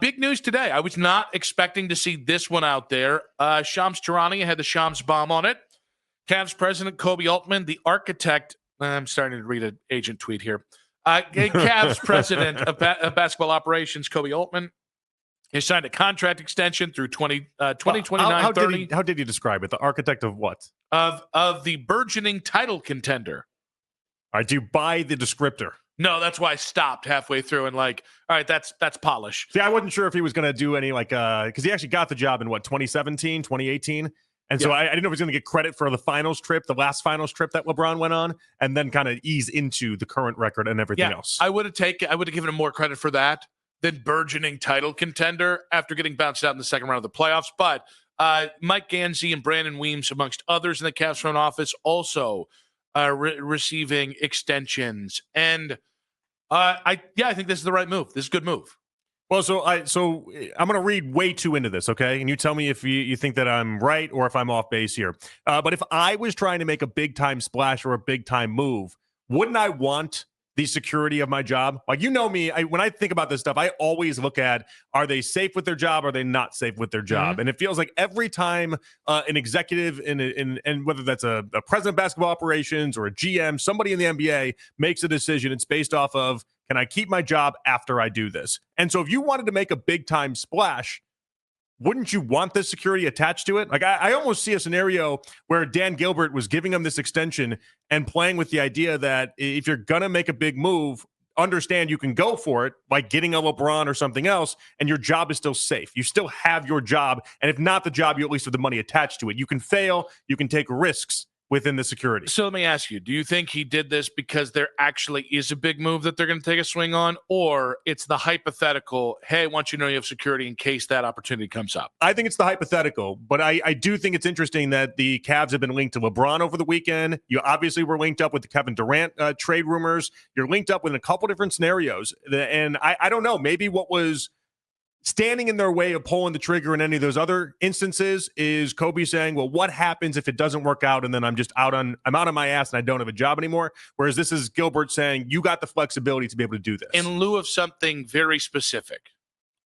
big news today. I was not expecting to see this one out there. Shams Charania had the Shams bomb on it. Cavs president Koby Altman, the architect. I'm starting to read an agent tweet here. Cavs president of basketball operations, Koby Altman, he signed a contract extension through 2029. How did you describe it? The architect of what? Of the burgeoning title contender. All right, do you buy the descriptor? No, that's why I stopped halfway through and all right, that's polish. See, I wasn't sure if he was going to do any because he actually got the job in 2017, 2018. And so I didn't know if he was going to get credit for the finals trip, the last finals trip that LeBron went on, and then kind of ease into the current record and everything else. I would have given him more credit for that than burgeoning title contender after getting bounced out in the second round of the playoffs. But Mike Gansey and Brandon Weems, amongst others in the Cavs front office, also receiving extensions. And I think this is the right move. This is a good move. Well, so I'm going to read way too into this, okay? And you tell me if you think that I'm right or if I'm off base here. But if I was trying to make a big-time splash or a big-time move, wouldn't I want the security of my job? Like, you know me, when I think about this stuff, I always look at, are they safe with their job? Are they not safe with their job? Mm-hmm. And it feels like every time an executive and whether that's a president of basketball operations or a GM, somebody in the NBA makes a decision, it's based off of, can I keep my job after I do this? And so if you wanted to make a big time splash, wouldn't you want this security attached to it? Like, I almost see a scenario where Dan Gilbert was giving him this extension and playing with the idea that if you're going to make a big move, understand you can go for it by getting a LeBron or something else, and your job is still safe. You still have your job, and if not the job, you at least have the money attached to it. You can fail. You can take risks within the security. So let me ask you, do you think he did this because there actually is a big move that they're going to take a swing on, or it's the hypothetical, hey, I want you to know you have security in case that opportunity comes up? I think it's the hypothetical, but I do think it's interesting that the Cavs have been linked to LeBron over the weekend. You obviously were linked up with the Kevin Durant trade rumors. You're linked up with a couple different scenarios. And I don't know, maybe what was standing in their way of pulling the trigger in any of those other instances is Kobe saying, well, what happens if it doesn't work out and then I'm out on my ass and I don't have a job anymore? Whereas this is Gilbert saying, you got the flexibility to be able to do this. In lieu of something very specific,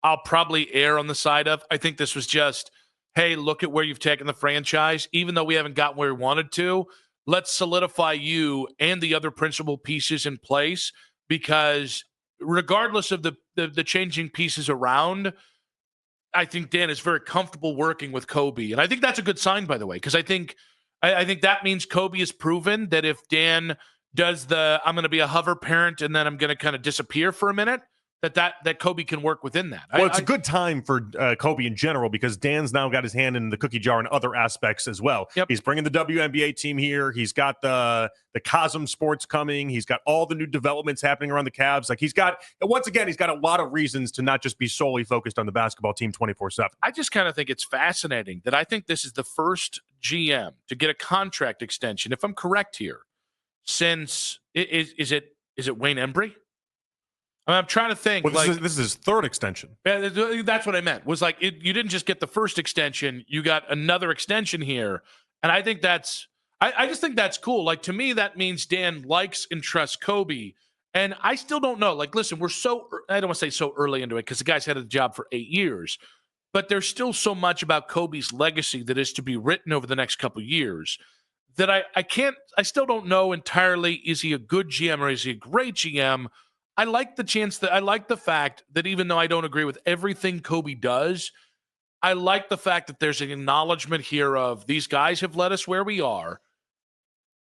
I'll probably err on the side of, I think this was just, hey, look at where you've taken the franchise. Even though we haven't gotten where we wanted to, let's solidify you and the other principal pieces in place, because regardless of the changing pieces around, I think Dan is very comfortable working with Kobe. And I think that's a good sign, by the way, because I think that means Kobe has proven that if Dan does I'm going to be a hover parent and then I'm going to kind of disappear for a minute, that Kobe can work within that. Well, it's a good time for Kobe in general, because Dan's now got his hand in the cookie jar in other aspects as well. Yep. He's bringing the WNBA team here. He's got the Cosm Sports coming. He's got all the new developments happening around the Cavs. Like, he's got a lot of reasons to not just be solely focused on the basketball team 24/7. I just kind of think it's fascinating that I think this is the first GM to get a contract extension, if I'm correct here, since is it Wayne Embry? I'm trying to think. Well, this is his third extension. Yeah, that's what I meant. Was like, you didn't just get the first extension; you got another extension here, and I think I just think that's cool. Like, to me, that means Dan likes and trusts Kobe, and I still don't know. Like, listen, I don't want to say so early into it, because the guy's had a job for 8 years, but there's still so much about Kobe's legacy that is to be written over the next couple of years that I still don't know entirely. Is he a good GM or is he a great GM? I like the fact that even though I don't agree with everything Kobe does, I like the fact that there's an acknowledgement here of, these guys have led us where we are,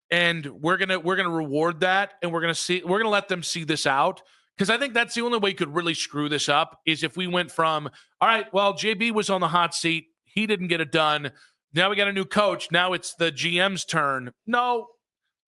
and we're gonna reward that, and we're gonna let them see this out, because I think that's the only way you could really screw this up, is if we went from, all right, well, JB was on the hot seat, he didn't get it done, now we got a new coach, now it's the GM's turn. No,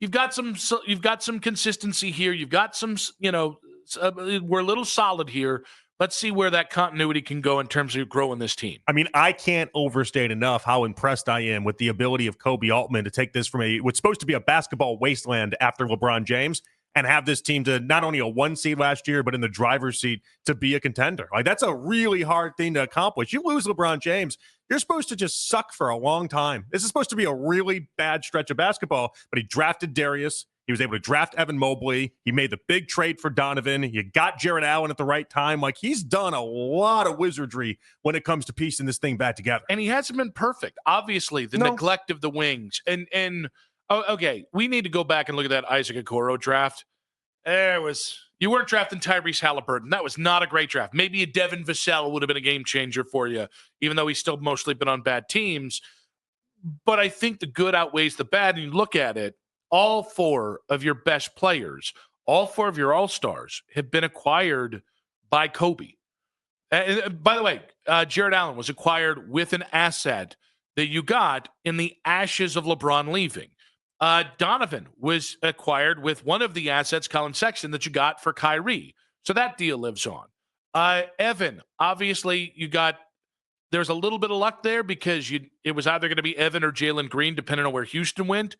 you've got some consistency here, you've got some, we're a little solid here. Let's see where that continuity can go in terms of growing this team. I mean, I can't overstate enough how impressed I am with the ability of Koby Altman to take this from what's supposed to be a basketball wasteland after LeBron James and have this team to not only a 1 seed last year, but in the driver's seat to be a contender. Like, that's a really hard thing to accomplish. You lose LeBron James, you're supposed to just suck for a long time. This is supposed to be a really bad stretch of basketball, but he drafted Darius. He was able to draft Evan Mobley. He made the big trade for Donovan. You got Jared Allen at the right time. Like, he's done a lot of wizardry when it comes to piecing this thing back together. And he hasn't been perfect. Obviously, the neglect of the wings. Okay, we need to go back and look at that Isaac Okoro draft. You weren't drafting Tyrese Halliburton. That was not a great draft. Maybe a Devin Vassell would have been a game changer for you, even though he's still mostly been on bad teams. But I think the good outweighs the bad. And you look at it, all four of your best players, all four of your all-stars have been acquired by Koby. By the way, Jared Allen was acquired with an asset that you got in the ashes of LeBron leaving. Donovan was acquired with one of the assets, Colin Sexton, that you got for Kyrie. So that deal lives on. Evan, obviously, there's a little bit of luck there because it was either going to be Evan or Jalen Green, depending on where Houston went.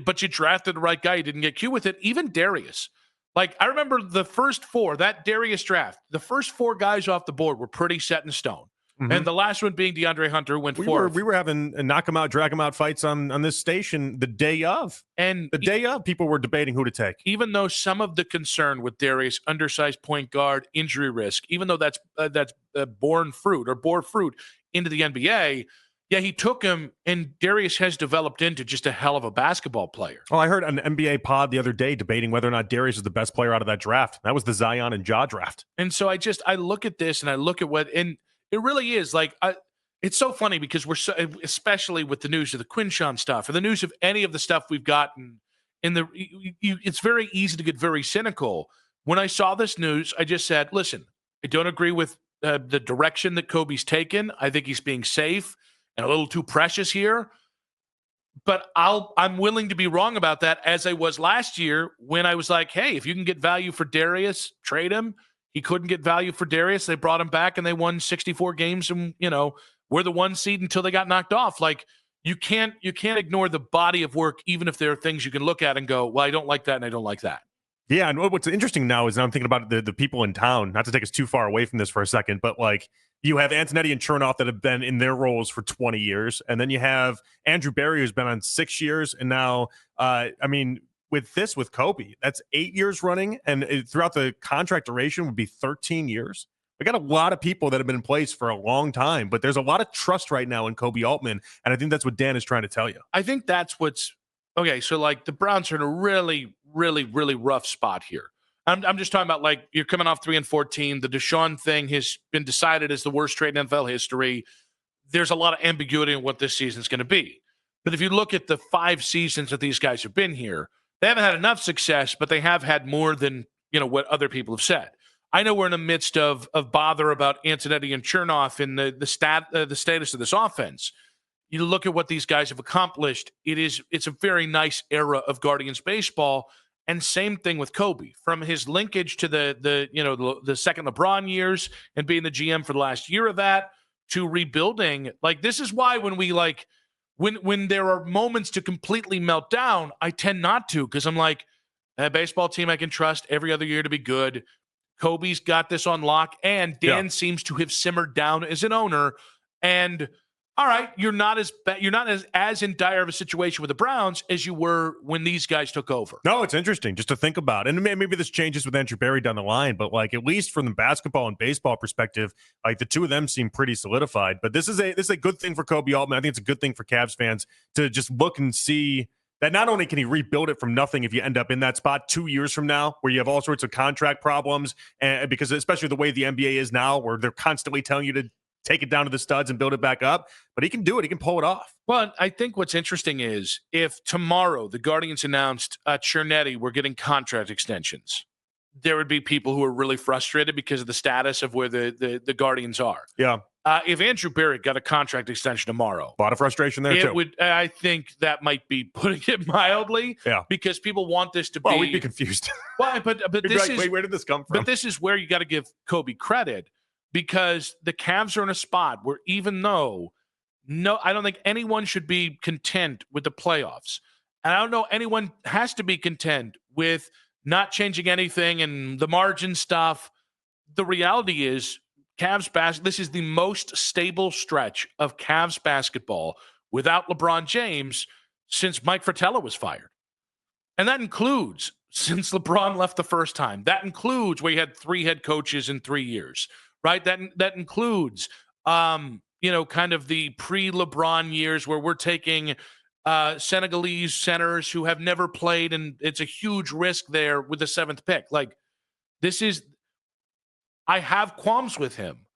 But you drafted the right guy. You didn't get cute with it. Even Darius. Like, I remember the first four, that Darius draft, the first four guys off the board were pretty set in stone. Mm-hmm. And the last one being DeAndre Hunter, who went fourth. We were having knock him out, drag him out fights on this station the day of. And the day of, people were debating who to take. Even though some of the concern with Darius, undersized point guard, injury risk, even though that's bore fruit into the NBA, yeah, he took him, and Darius has developed into just a hell of a basketball player. Oh, I heard an NBA pod the other day debating whether or not Darius is the best player out of that draft. That was the Zion and Ja draft. And so I look at this and I look at and it really is like, it's so funny because we're so, especially with the news of the Quinshon stuff or the news of any of the stuff we've gotten it's very easy to get very cynical. When I saw this news, I just said, listen, I don't agree with the direction that Kobe's taken. I think he's being safe and a little too precious here. But I'm willing to be wrong about that, as I was last year when I was like, hey, if you can get value for Darius, trade him. He couldn't get value for Darius. They brought him back and they won 64 games and, we're the one seed until they got knocked off. Like, you can't ignore the body of work, even if there are things you can look at and go, well, I don't like that and I don't like that. Yeah, and what's interesting now is I'm thinking about the people in town, not to take us too far away from this for a second, but like, you have Antonetti and Chernoff that have been in their roles for 20 years. And then you have Andrew Barry, who's been on 6 years. And now, with Kobe, that's 8 years running. And throughout the contract duration would be 13 years. We got a lot of people that have been in place for a long time, but there's a lot of trust right now in Koby Altman. And I think that's what Dan is trying to tell you. I think that's what's okay. So like the Browns are in a really, really, really rough spot here. I'm just talking about, like, you're coming off 3-14. The Deshaun thing has been decided as the worst trade in NFL history. There's a lot of ambiguity in what this season is going to be. But if you look at the 5 seasons that these guys have been here, they haven't had enough success, but they have had more than, what other people have said. I know we're in the midst of bother about Antonetti and Chernoff and the status of this offense. You look at what these guys have accomplished. It's a very nice era of Guardians baseball. And same thing with Kobe, from his linkage to the second LeBron years and being the GM for the last year of that to rebuilding. Like, this is why when there are moments to completely melt down, I tend not to, because I'm like, a baseball team I can trust every other year to be good. Kobe's got this on lock, and Dan seems to have simmered down as an owner. And all right, you're not as in dire of a situation with the Browns as you were when these guys took over. No, it's interesting just to think about. And maybe this changes with Andrew Barry down the line, but like, at least from the basketball and baseball perspective, like, the two of them seem pretty solidified. But this is a good thing for Koby Altman. I think it's a good thing for Cavs fans to just look and see that not only can he rebuild it from nothing if you end up in that spot 2 years from now where you have all sorts of contract problems, and because especially the way the NBA is now, where they're constantly telling you to take it down to the studs and build it back up, but he can do it. He can pull it off. Well, I think what's interesting is if tomorrow the Guardians announced Chernetti were getting contract extensions, there would be people who are really frustrated because of the status of where the Guardians are. Yeah. If Andrew Barrett got a contract extension tomorrow, a lot of frustration there too. I think that might be putting it mildly. Yeah. Because people want this to be. Well, we'd be confused. Well, but this is, wait, where did this come from? But this is where you got to give Kobe credit, because the Cavs are in a spot where, even though I don't think anyone should be content with the playoffs, and I don't know anyone has to be content with not changing anything and the margin stuff. The reality is, this is the most stable stretch of Cavs basketball without LeBron James since Mike Fratello was fired. And that includes since LeBron left the first time. That includes where you had 3 head coaches in 3 years, right? That includes, kind of the pre-LeBron years where we're taking Senegalese centers who have never played, and it's a huge risk there with the 7th pick. Like, I have qualms with him,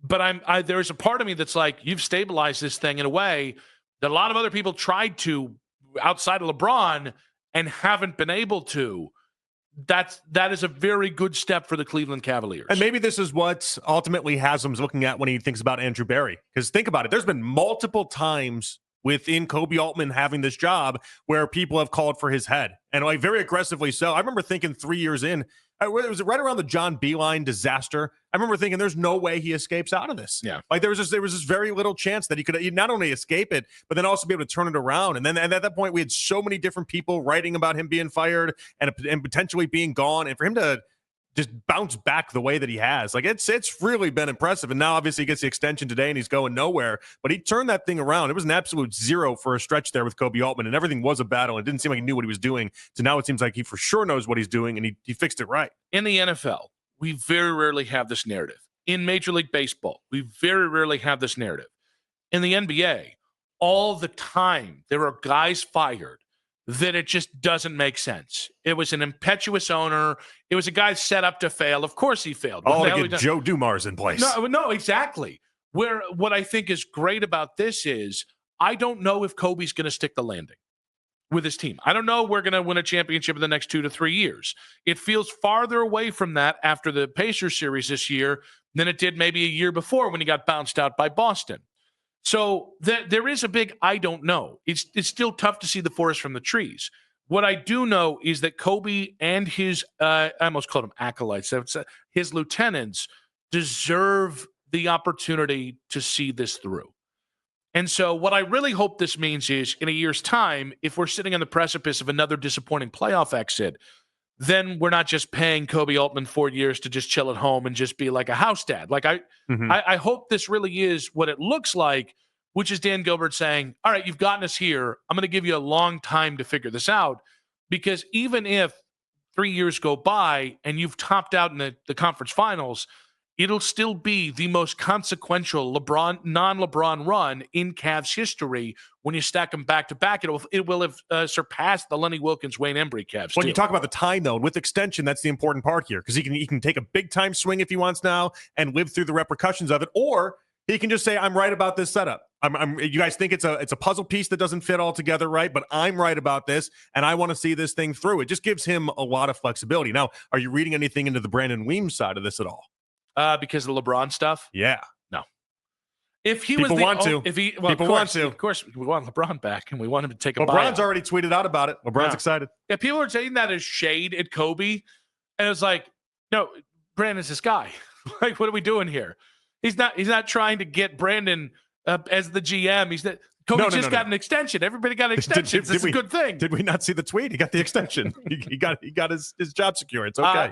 but there's a part of me that's like, you've stabilized this thing in a way that a lot of other people tried to outside of LeBron and haven't been able to. That is a very good step for the Cleveland Cavaliers. And maybe this is what ultimately Haslam's looking at when he thinks about Andrew Berry. Because think about it, there's been multiple times within Koby Altman having this job where people have called for his head, and like very aggressively so. I remember thinking 3 years in, it was right around the John Beilein disaster. I remember thinking there's no way he escapes out of this. Yeah. Like there was just very little chance that he could not only escape it, but then also be able to turn it around. And then at that point, we had so many different people writing about him being fired and potentially being gone. And for him to just bounce back the way that he has, like it's really been impressive. And now obviously he gets the extension today and he's going nowhere, but he turned that thing around. It was an absolute 0 for a stretch there with Koby Altman, and everything was a battle. It didn't seem like he knew what he was doing. So now it seems like he for sure knows what he's doing, and he fixed it right. In the NFL, we very rarely have this narrative. In Major League Baseball, we very rarely have this narrative. In the NBA, all the time there are guys fired that it just doesn't make sense. It was an impetuous owner. It was a guy set up to fail. Of course he failed. Oh, to get Joe Dumars in place. No, exactly. What I think is great about this is I don't know if Kobe's going to stick the landing with his team. I don't know we're going to win a championship in the next 2 to 3 years. It feels farther away from that after the Pacers series this year than it did maybe a year before when he got bounced out by Boston. So there is a big I don't know. It's still tough to see the forest from the trees. What I do know is that Kobe and his, I almost called them acolytes, his lieutenants deserve the opportunity to see this through. And so what I really hope this means is in a year's time, if we're sitting on the precipice of another disappointing playoff exit, then we're not just paying Koby Altman 4 years to just chill at home and just be like a house dad. Like I hope this really is what it looks like, which is Dan Gilbert saying, all right, you've gotten us here. I'm going to give you a long time to figure this out, because even if 3 years go by and you've topped out in the conference finals, it'll still be the most consequential non-LeBron run in Cavs history. When you stack them back to back, it will have surpassed the Lenny Wilkins, Wayne Embry Cavs. When you talk about the time, though, with extension, that's the important part here, because he can take a big time swing if he wants now and live through the repercussions of it, or he can just say, "I'm right about this setup. You guys think it's a puzzle piece that doesn't fit all together, right? But I'm right about this, and I want to see this thing through." It just gives him a lot of flexibility. Now, are you reading anything into the Brandon Weems side of this at all? Because of the LeBron stuff? Yeah. No. If he People was want to. Of course, we want LeBron back, and we want him to take a buyout. LeBron's already tweeted out about it. LeBron's excited. Yeah, people are saying that as shade at Kobe, and it's like, no, Brandon's this guy. Like, what are we doing here? He's not trying to get Brandon as the GM. Kobe just got an extension. Everybody got an extension. It's a good thing. Did we not see the tweet? He got the extension. he got his job secure. It's okay.